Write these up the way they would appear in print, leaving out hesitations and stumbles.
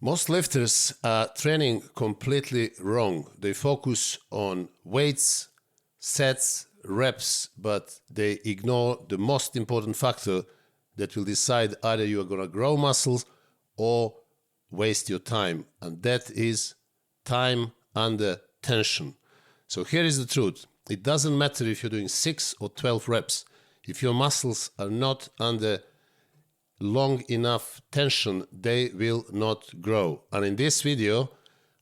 Most lifters are training completely wrong. They focus on weights, sets, reps, but they ignore the most important factor that will decide either you are going to grow muscles or waste your time, and that is time under tension. So here is the truth. It doesn't matter if you're doing 6 or 12 reps. If your muscles are not under long enough tension, they will not grow. And in this video,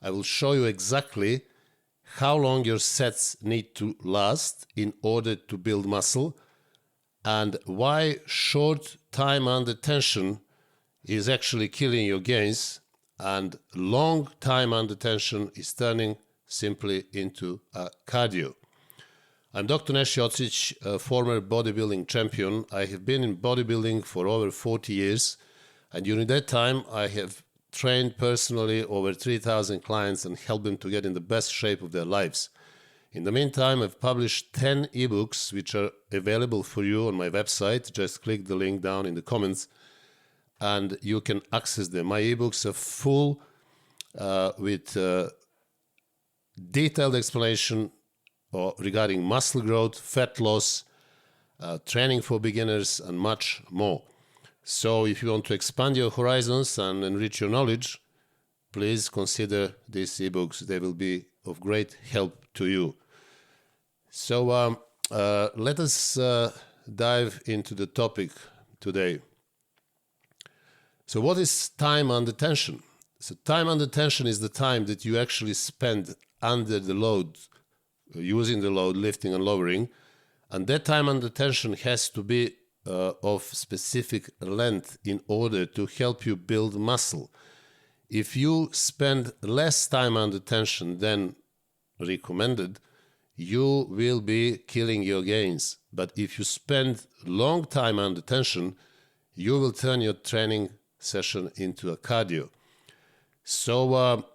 I will show you exactly how long your sets need to last in order to build muscle, and why short time under tension is actually killing your gains, and long time under tension is turning simply into a cardio. I'm Dr. Nash Jocic, a former bodybuilding champion. I have been in bodybuilding for over 40 years, and during that time I have trained personally over 3,000 clients and helped them to get in the best shape of their lives. In the meantime, I've published 10 ebooks which are available for you on my website. Just click the link down in the comments and you can access them. My ebooks are full with detailed explanation regarding muscle growth, fat loss, training for beginners, and much more. So if you want to expand your horizons and enrich your knowledge, please consider these ebooks. They will be of great help to you. So let us dive into the topic today. So what is time under tension? So time under tension is the time that you actually spend under the load, using the load, lifting and lowering, and that time under tension has to be of specific length in order to help you build muscle. If you spend less time under tension than recommended, you will be killing your gains. But if you spend long time under tension, you will turn your training session into a cardio. So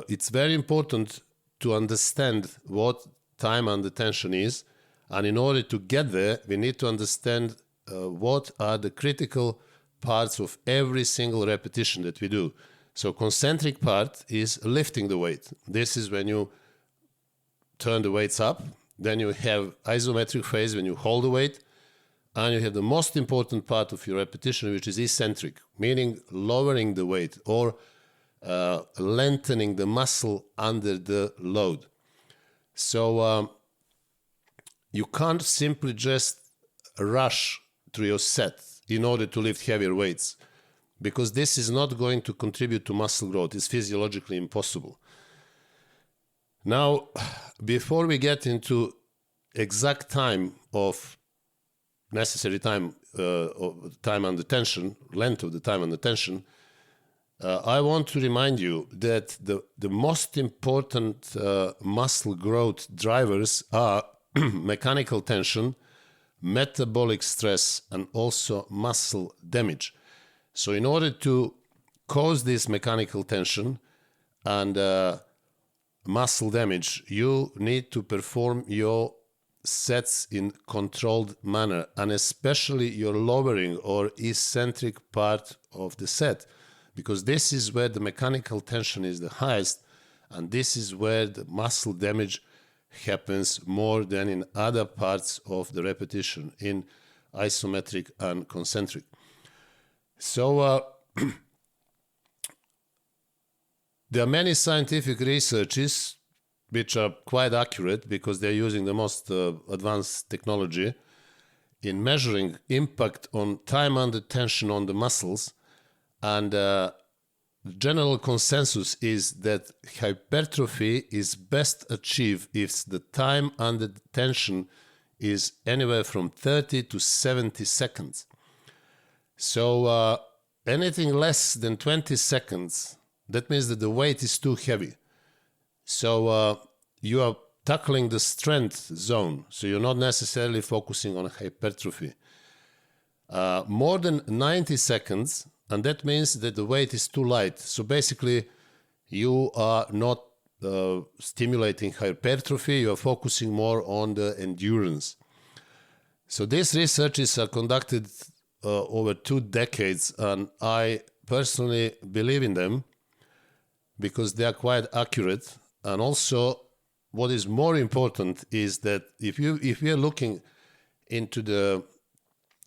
it's very important to understand what time under tension is, and in order to get there, we need to understand what are the critical parts of every single repetition that we do. So concentric part is lifting the weight. This is when you turn the weights up. Then you have isometric phase when you hold the weight, and you have the most important part of your repetition, which is eccentric, meaning lowering the weight or lengthening the muscle under the load. So you can't simply just rush through your set in order to lift heavier weights, because this is not going to contribute to muscle growth. It's physiologically impossible. Now, before we get into exact time of necessary time, time under tension, length of the time under tension, I want to remind you that the most important muscle growth drivers are mechanical tension, metabolic stress, and also muscle damage. So in order to cause this mechanical tension and muscle damage, you need to perform your sets in controlled manner, and especially your lowering or eccentric part of the set, because this is where the mechanical tension is the highest, and this is where the muscle damage happens more than in other parts of the repetition, in isometric and concentric. So there are many scientific researches which are quite accurate, because they're using the most advanced technology in measuring impact on time under tension on the muscles. And the general consensus is that hypertrophy is best achieved if the time under tension is anywhere from 30 to 70 seconds. So anything less than 20 seconds, that means that the weight is too heavy. So you are tackling the strength zone, so you're not necessarily focusing on hypertrophy. More than 90 seconds, and that means that the weight is too light. So basically, you are not stimulating hypertrophy, you are focusing more on the endurance. So these researches are conducted over 2 decades, and I personally believe in them. because they are quite accurate. And also, what is more important is that if we are looking into the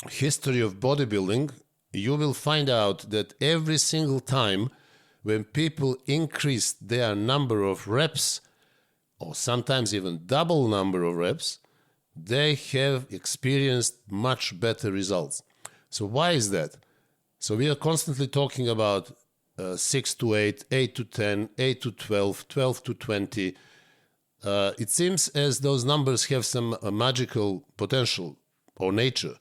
history of bodybuilding, you will find out that every single time when people increase their number of reps, or sometimes even double number of reps, they have experienced much better results. So why is that? So we are constantly talking about 6 to 8, 8 to 10, 8 to 12, 12 to 20. It seems as those numbers have some magical potential or nature.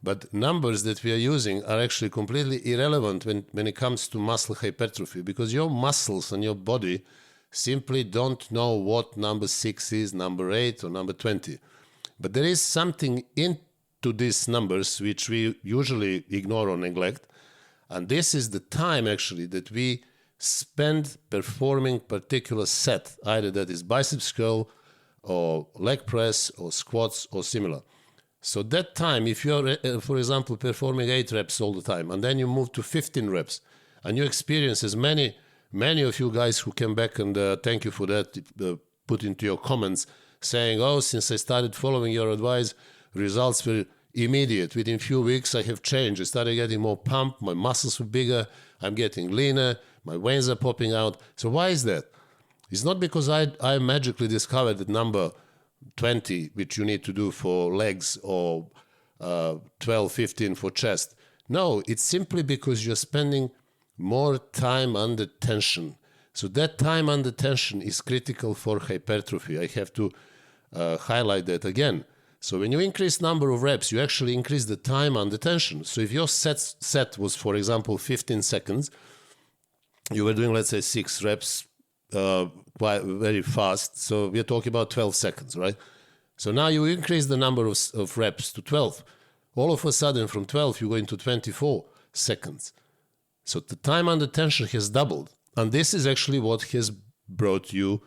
But numbers that we are using are actually completely irrelevant when it comes to muscle hypertrophy, because your muscles and your body simply don't know what number 6 is, number 8 or number 20. But there is something into these numbers which we usually ignore or neglect. And this is the time actually that we spend performing particular set, either that is biceps curl or leg press or squats or similar. So that time, if you're, for example, performing 8 reps all the time, and then you move to 15 reps, and you experience, as many of you guys who came back, and thank you for that, put into your comments, saying, oh, since I started following your advice, results were immediate. Within a few weeks, I have changed. I started getting more pump, my muscles were bigger, I'm getting leaner, my veins are popping out. So why is that? It's not because I magically discovered that number 20, which you need to do for legs, or 12, 15 for chest. No, it's simply because you're spending more time under tension. So that time under tension is critical for hypertrophy. I have to highlight that again. So when you increase number of reps, you actually increase the time under tension. So if your set was, for example, 15 seconds, you were doing, let's say, 6 reps, quite very fast. So we're talking about 12 seconds, right? So now you increase the number of reps to 12. All of a sudden, from 12, you go into 24 seconds. So the time under tension has doubled. And this is actually what has brought you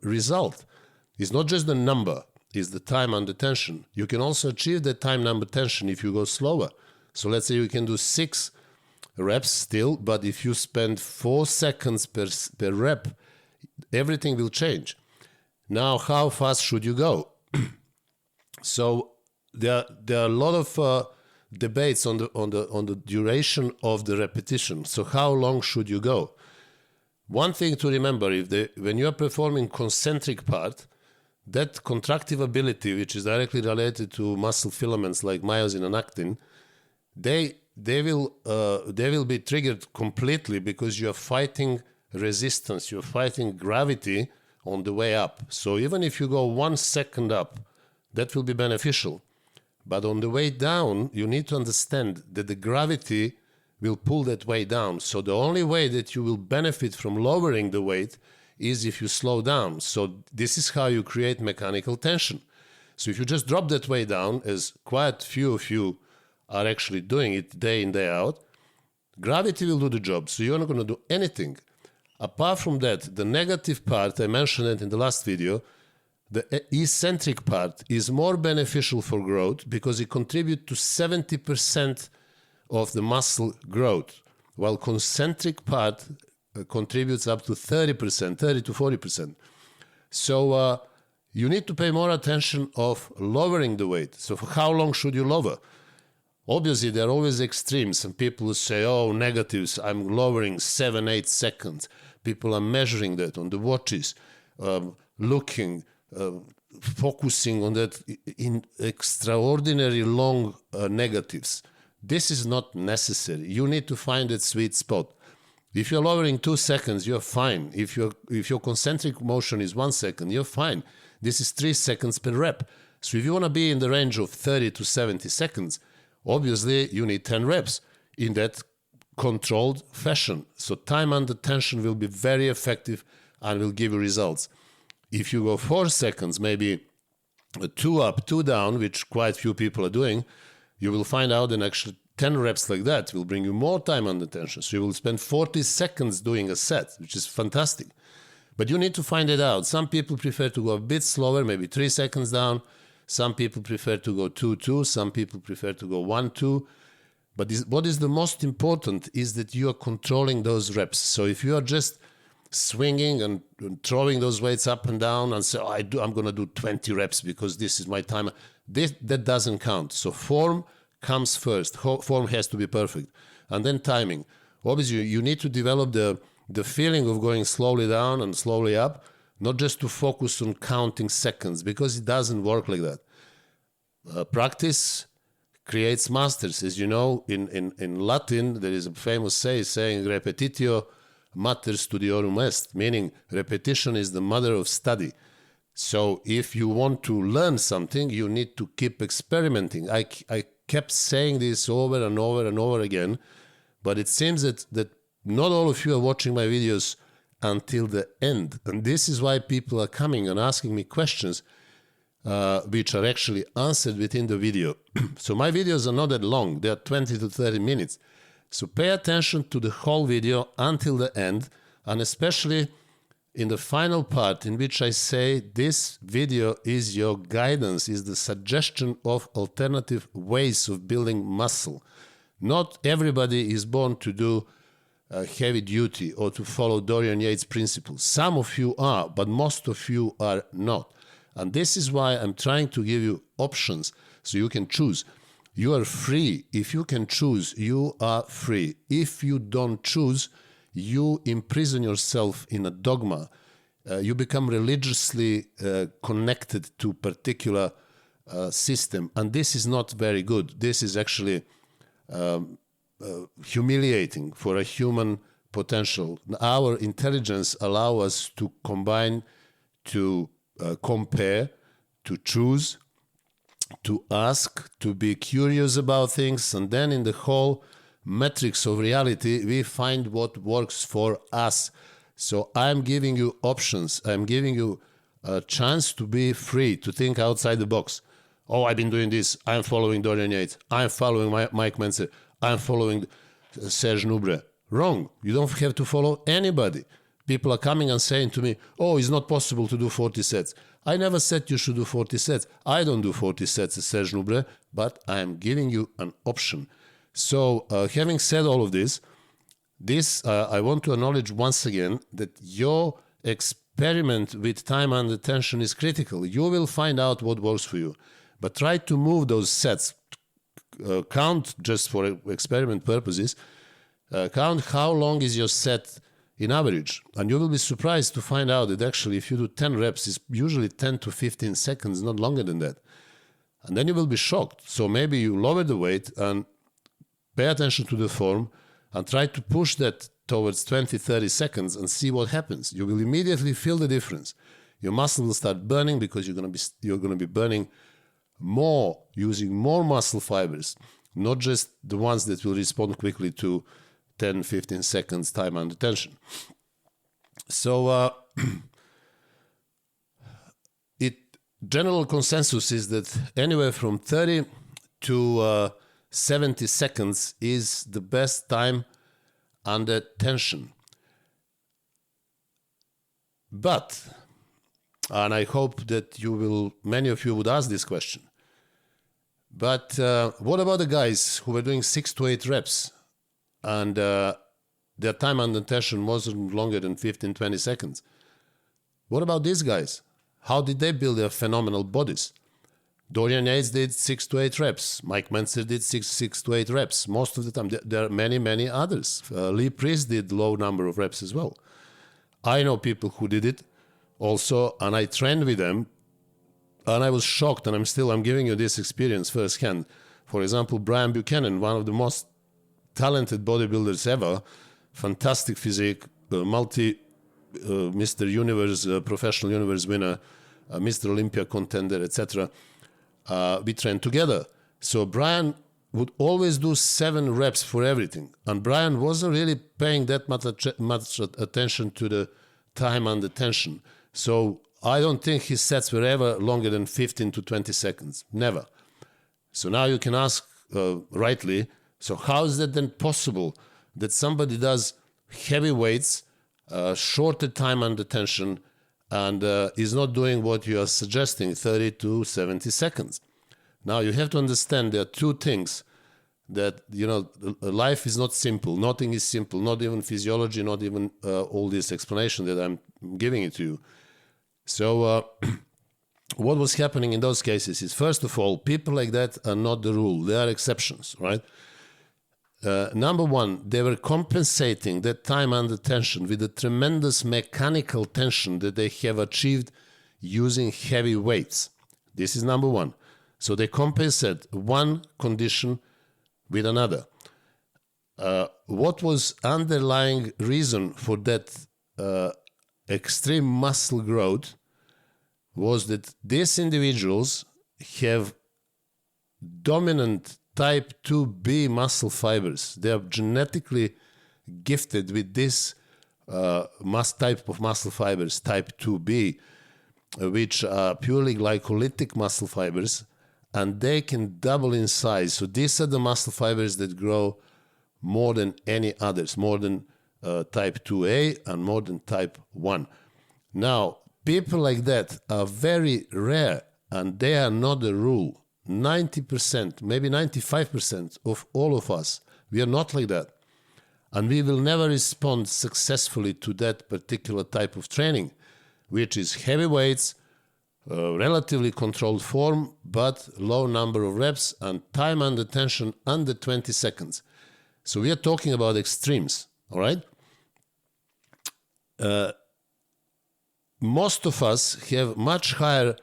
result. It's not just the number, it's the time under tension. You can also achieve the time under tension if you go slower. So let's say you can do 6 reps still, but if you spend 4 seconds per rep, everything will change. Now, how fast should you go? So there are a lot of debates on the duration of the repetition. So how long should you go? One thing to remember, when you are performing concentric part, that contractive ability, which is directly related to muscle filaments like myosin and actin, they will be triggered completely because you're fighting resistance, you're fighting gravity on the way up. So even if you go 1 second up, that will be beneficial. But on the way down, you need to understand that the gravity will pull that way down. So the only way that you will benefit from lowering the weight is if you slow down. So this is how you create mechanical tension. So if you just drop that way down, as quite few of you are actually doing it day in, day out, gravity will do the job. So you're not going to do anything. Apart from that, the negative part, I mentioned it in the last video, the eccentric part is more beneficial for growth because it contributes to 70% of the muscle growth, while concentric part contributes up to 30%, 30 to 40%. So you need to pay more attention of lowering the weight. So for how long should you lower? Obviously, there are always extremes. Some people will say, oh, negatives, I'm lowering 7, 8 seconds. People are measuring that on the watches, looking, focusing on that in extraordinary long negatives. This is not necessary. You need to find that sweet spot. If you're lowering 2 seconds, you're fine. If your concentric motion is 1 second, you're fine. This is 3 seconds per rep. So if you want to be in the range of 30 to 70 seconds, obviously you need 10 reps in that controlled fashion. So time under tension will be very effective and will give you results. If you go 4 seconds, maybe 2 up, 2 down, which quite few people are doing, you will find out that actually 10 reps like that will bring you more time under tension. So you will spend 40 seconds doing a set, which is fantastic. But you need to find it out. Some people prefer to go a bit slower, maybe 3 seconds down. Some people prefer to go 2-2. Some people prefer to go 1-2. But what is the most important is that you are controlling those reps. So if you are just swinging and throwing those weights up and down and say, I'm going to do 20 reps because this is my time, that doesn't count. So form comes first. Form has to be perfect. And then timing. Obviously, you need to develop the feeling of going slowly down and slowly up, not just to focus on counting seconds, because it doesn't work like that. Practice creates masters. As you know, in Latin, there is a famous saying, repetitio mater studiorum est, meaning repetition is the mother of study. So if you want to learn something, you need to keep experimenting. I kept saying this over and over and over again, but it seems that not all of you are watching my videos until the end. And this is why people are coming and asking me questions which are actually answered within the video. So my videos are not that long. They are 20 to 30 minutes. So pay attention to the whole video until the end, and especially in the final part in which I say this video is your guidance, is the suggestion of alternative ways of building muscle. Not everybody is born to do heavy duty or to follow Dorian Yates principles. Some of you are, but most of you are not. And this is why I'm trying to give you options so you can choose. You are free. If you can choose, you are free. If you don't choose, you imprison yourself in a dogma. You become religiously connected to a particular system. And this is not very good. This is actually humiliating for a human potential. Our intelligence allows us to combine, to compare, to choose, to ask, to be curious about things, and then in the whole matrix of reality, we find what works for us. So I'm giving you options. I'm giving you a chance to be free, to think outside the box. Oh, I've been doing this. I'm following Dorian Yates. I'm following Mike Mentzer. I'm following Serge Nubre. Wrong. You don't have to follow anybody. People are coming and saying to me, oh, it's not possible to do 40 sets. I never said you should do 40 sets. I don't do 40 sets as Serge Nubre, but I am giving you an option. So having said all of this, I want to acknowledge once again that your experiment with time and attention is critical. You will find out what works for you. But try to move those sets. Count, just for experiment purposes, count how long is your set in average. And you will be surprised to find out that actually if you do 10 reps, it's usually 10 to 15 seconds, not longer than that. And then you will be shocked. So maybe you lower the weight and pay attention to the form and try to push that towards 20, 30 seconds and see what happens. You will immediately feel the difference. Your muscle will start burning because you're going to be burning more, using more muscle fibers, not just the ones that will respond quickly to 10, 15 seconds time and attention. So general consensus is that anywhere from 30 to 70 seconds is the best time under tension. But, and I hope that many of you would ask this question, but what about the guys who were doing 6 to 8 reps and their time under tension wasn't longer than 15, 20 seconds? What about these guys? How did they build their phenomenal bodies? Dorian Yates did 6 to 8 reps. Mike Mentzer did 6 to 8 reps. Most of the time, there are many, many others. Lee Priest did low number of reps as well. I know people who did it also, and I trained with them, and I was shocked, and I'm giving you this experience firsthand. For example, Brian Buchanan, one of the most talented bodybuilders ever, fantastic physique, Mr. Universe, professional universe winner, Mr. Olympia contender, etc. We trained together. So Brian would always do 7 reps for everything. And Brian wasn't really paying that much attention to the time and the tension. So I don't think his sets were ever longer than 15 to 20 seconds. Never. So now you can ask rightly, so how is that then possible that somebody does heavy weights, shorter time under tension, and is not doing what you are suggesting, 30 to 70 seconds? Now you have to understand there are 2 things. that, life is not simple. Nothing is simple, not even physiology, not even all this explanation that I'm giving it to you. So what was happening in those cases is, first of all, people like that are not the rule. They are exceptions, right? Number one, they were compensating that time under tension with the tremendous mechanical tension that they have achieved using heavy weights. This is number one. So they compensate one condition with another. What was underlying reason for that extreme muscle growth was that these individuals have dominant type 2B muscle fibers. They are genetically gifted with this type of muscle fibers, type 2B, which are purely glycolytic muscle fibers, and they can double in size. So these are the muscle fibers that grow more than any others, more than type 2A and more than type 1. Now, people like that are very rare, and they are not the rule. 90%, maybe 95% of all of us, we are not like that. And we will never respond successfully to that particular type of training, which is heavy weights, relatively controlled form, but low number of reps and time under tension under 20 seconds. So we are talking about extremes, all right? Most of us have much higher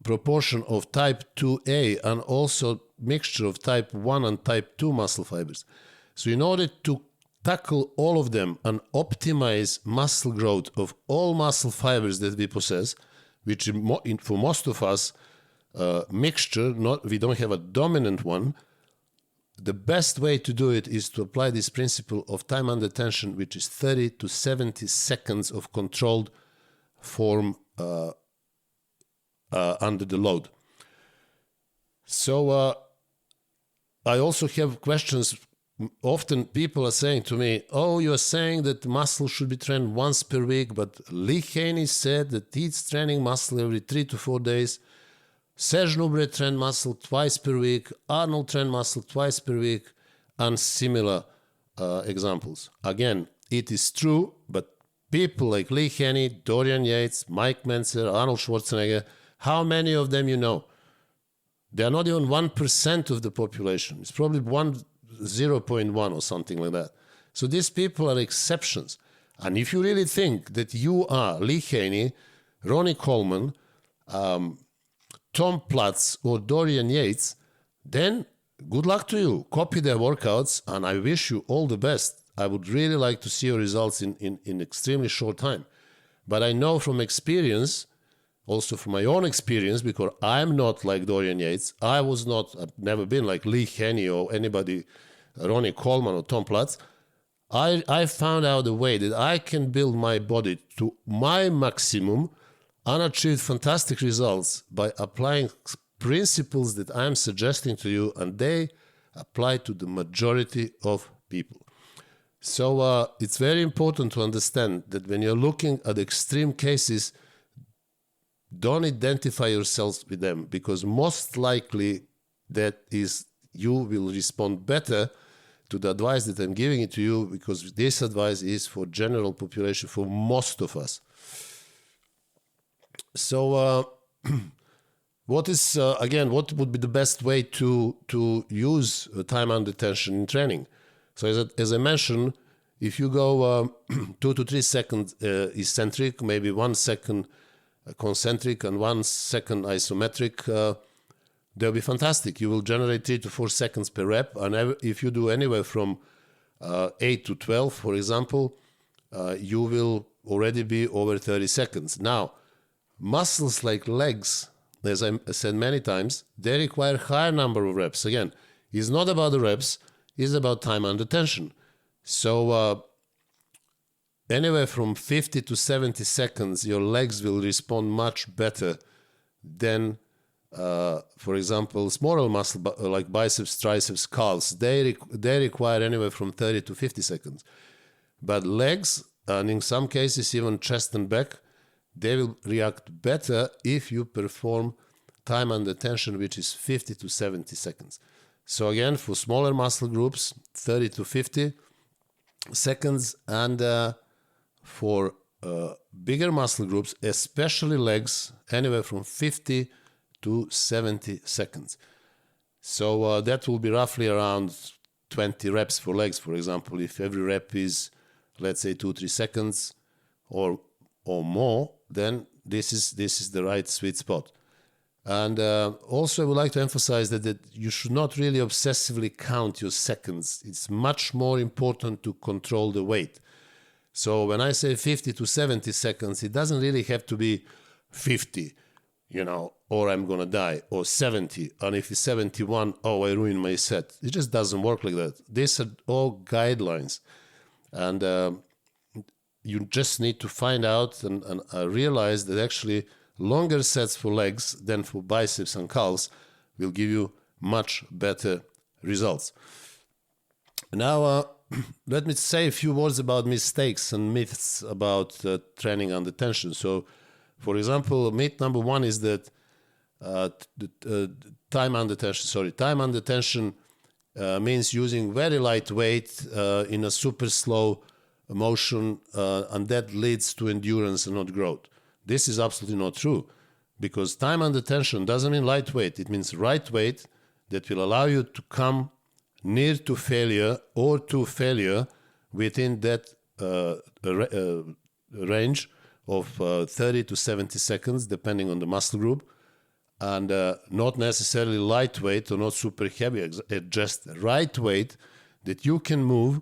proportion of type 2A and also mixture of type 1 and type 2 muscle fibers. So in order to tackle all of them and optimize muscle growth of all muscle fibers that we possess, which for most of us, mixture, we don't have a dominant one, the best way to do it is to apply this principle of time under tension, which is 30 to 70 seconds of controlled form under the load. So I also have questions. Often people are saying to me, oh, you're saying that muscle should be trained once per week, but Lee Haney said that he's training muscle every 3 to 4 days. Serge Nubret trained muscle twice per week. Arnold trained muscle twice per week, and similar examples. Again, it is true, but people like Lee Haney, Dorian Yates, Mike Mentzer, Arnold Schwarzenegger, how many of them you know? They are not even 1% of the population. It's probably 0.1 or something like that. So these people are exceptions. And if you really think that you are Lee Haney, Ronnie Coleman, Tom Platz, or Dorian Yates, then good luck to you. Copy their workouts, and I wish you all the best. I would really like to see your results in extremely short time. But I know from experience, also from my own experience, because I'm not like Dorian Yates. I've never been like Lee Haney or anybody, Ronnie Coleman or Tom Platz. I found out a way that I can build my body to my maximum and achieve fantastic results by applying principles that I'm suggesting to you, and they apply to the majority of people. So it's very important to understand that when you're looking at extreme cases, don't identify yourselves with them, because most likely that is you will respond better to the advice that I'm giving it to you, because this advice is for general population, for most of us. So what would be the best way to use time under tension in training? So as I mentioned, if you go 2 to 3 seconds eccentric, maybe 1 second concentric and 1 second isometric, they'll be fantastic. You will generate 3 to 4 seconds per rep. And if you do anywhere from 8 to 12, for example, you will already be over 30 seconds. Now, muscles like legs, as I said many times, they require higher number of reps. Again, it's not about the reps, it's about time under tension. So anywhere from 50 to 70 seconds, your legs will respond much better than, for example, smaller muscle like biceps, triceps, calves. They require anywhere from 30 to 50 seconds. But legs, and in some cases even chest and back, they will react better if you perform time under tension, which is 50 to 70 seconds. So again, for smaller muscle groups, 30 to 50 seconds, and for bigger muscle groups, especially legs, anywhere from 50 to 70 seconds. So that will be roughly around 20 reps for legs, for example. If every rep is, let's say, 2-3 seconds or more, then this is the right sweet spot. And also I would like to emphasize that you should not really obsessively count your seconds. It's much more important to control the weight. So when I say 50 to 70 seconds, it doesn't really have to be 50, or I'm going to die, or 70. And if it's 71, oh, I ruined my set. It just doesn't work like that. These are all guidelines. And you just need to find out and realize that actually longer sets for legs than for biceps and calves will give you much better results. Now, let me say a few words about mistakes and myths about training under tension. So, for example, myth number one is that time under tension means using very light weight in a super slow motion, and that leads to endurance and not growth. This is absolutely not true, because time under tension doesn't mean lightweight. It means right weight that will allow you to come near to failure or to failure within that range of 30 to 70 seconds, depending on the muscle group, and not necessarily lightweight or not super heavy, just right weight that you can move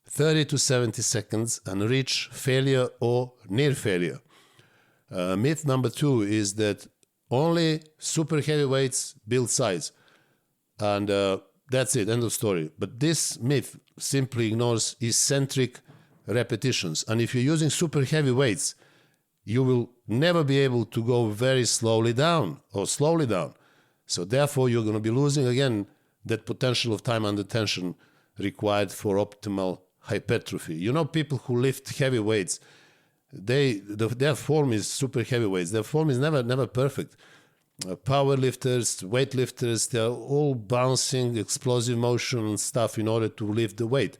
30 to 70 seconds and reach failure or near failure. Myth number two is that only super heavy weights build size. And that's it, end of story. But this myth simply ignores eccentric repetitions. And if you're using super heavy weights, you will never be able to go very slowly down or slowly down. So therefore, you're going to be losing, again, that potential of time under tension required for optimal hypertrophy. People who lift heavy weights, their form is super heavyweights. Their form is never perfect. Power lifters, weight lifters, they're all bouncing, explosive motion and stuff in order to lift the weight.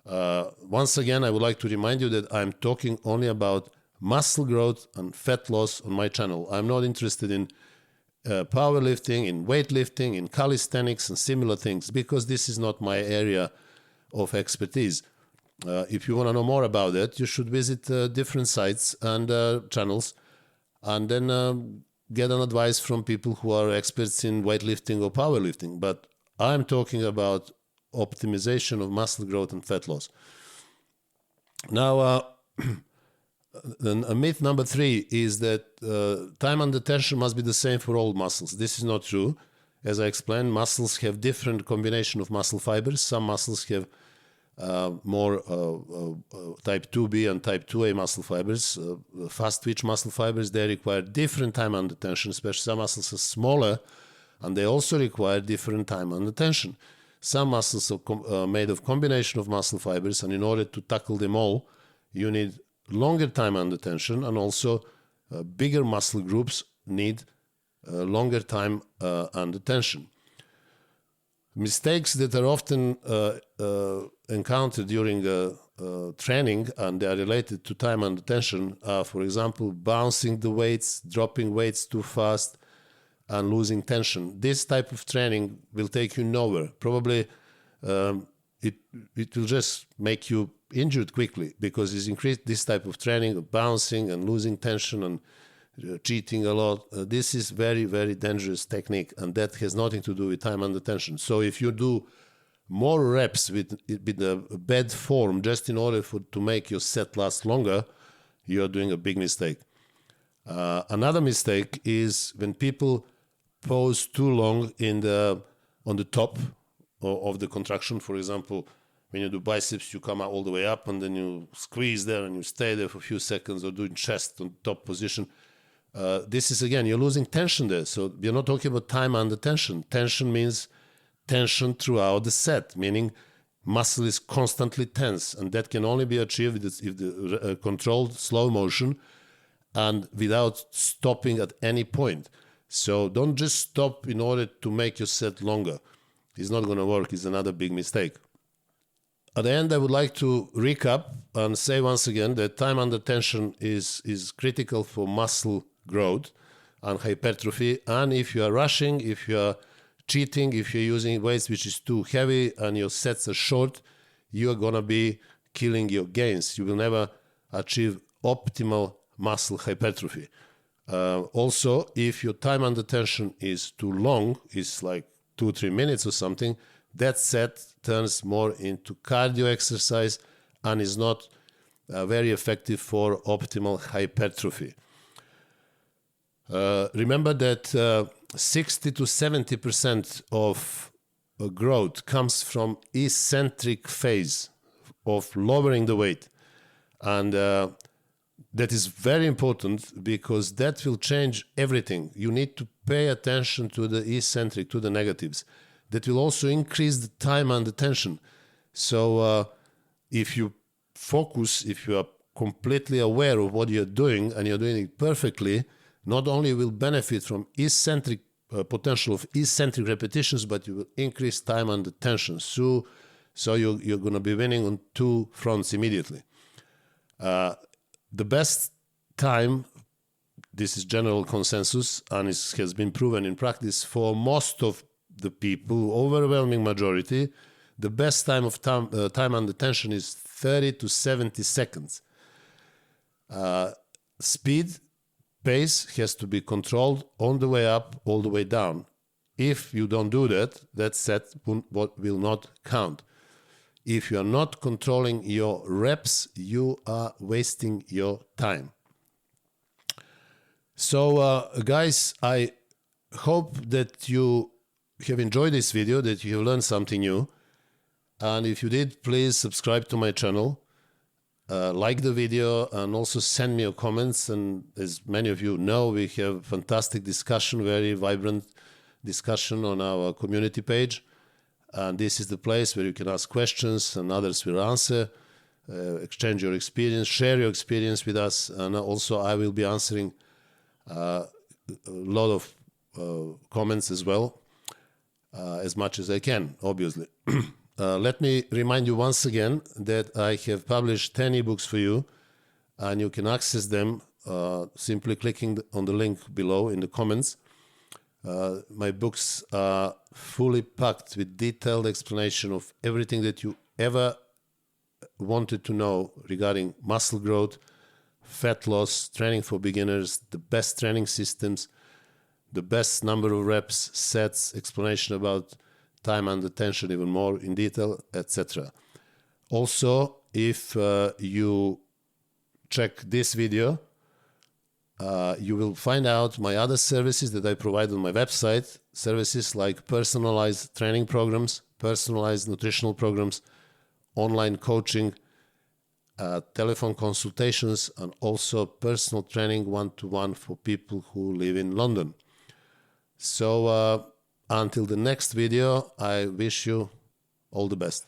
Once again, I would like to remind you that I'm talking only about muscle growth and fat loss on my channel. I'm not interested in powerlifting, in weightlifting, in calisthenics and similar things, because this is not my area of expertise. If you want to know more about that, you should visit different sites and channels, and then get an advice from people who are experts in weightlifting or powerlifting. But I'm talking about optimization of muscle growth and fat loss. Now, myth number three is that time under tension must be the same for all muscles. This is not true. As I explained, muscles have different combination of muscle fibers. Some muscles have more type 2B and type 2A muscle fibers. Fast twitch muscle fibers, they require different time under tension, especially some muscles are smaller, and they also require different time under tension. Some muscles are made of combination of muscle fibers, and in order to tackle them all, you need longer time under tension, and also bigger muscle groups need longer time under tension. Mistakes that are often encountered during training, and they are related to time under tension, are, for example, bouncing the weights, dropping weights too fast, and losing tension. This type of training will take you nowhere. Probably it will just make you injured quickly, because it's increased this type of training of bouncing and losing tension and cheating a lot. This is very, very dangerous technique, and that has nothing to do with time under tension. So if you do more reps with a bad form just in order to make your set last longer, you're doing a big mistake. Another mistake is when people pause too long on the top of the contraction. For example, when you do biceps, you come out all the way up and then you squeeze there and you stay there for a few seconds, or doing chest on top position. This is, again, you're losing tension there. So we're not talking about time under tension. Tension means tension throughout the set, meaning muscle is constantly tense, and that can only be achieved if the controlled slow motion and without stopping at any point. So don't just stop in order to make your set longer. It's not going to work. It's another big mistake. At the end, I would like to recap and say once again that time under tension is critical for muscle growth and hypertrophy. And if you are rushing, if you are cheating, if you're using weights which is too heavy and your sets are short, you are going to be killing your gains. You will never achieve optimal muscle hypertrophy. Also, if your time under tension is too long, it's like 2-3 minutes or something, that set turns more into cardio exercise and is not very effective for optimal hypertrophy. Remember that 60 to 70% of growth comes from eccentric phase of lowering the weight. And that is very important because that will change everything. You need to pay attention to the eccentric, to the negatives. That will also increase the time under tension. So if you focus, if you are completely aware of what you're doing and you're doing it perfectly, not only will benefit from eccentric potential of eccentric repetitions, but you will increase time under tension. So you're going to be winning on two fronts immediately. The best time, this is general consensus, and it has been proven in practice for most of the people, overwhelming majority, the best time of time under tension is 30 to 70 seconds. Speed, pace has to be controlled on the way up, all the way down. If you don't do that, that set will not count. If you are not controlling your reps, you are wasting your time. So, guys, I hope that you have enjoyed this video, that you have learned something new. And if you did, please subscribe to my channel, like the video, and also send me your comments. And as many of you know, we have fantastic discussion, very vibrant discussion on our community page. And this is the place where you can ask questions and others will answer, exchange your experience, share your experience with us. And also I will be answering a lot of comments as well, as much as I can, obviously. Let me remind you once again that I have published 10 ebooks for you, and you can access them simply clicking on the link below in the comments. My books are fully packed with detailed explanation of everything that you ever wanted to know regarding muscle growth, fat loss, training for beginners, the best training systems, the best number of reps, sets, explanation about time under tension even more in detail, etc. Also, if you check this video, you will find out my other services that I provide on my website, services like personalized training programs, personalized nutritional programs, online coaching, telephone consultations, and also personal training one-to-one for people who live in London. So until the next video, I wish you all the best.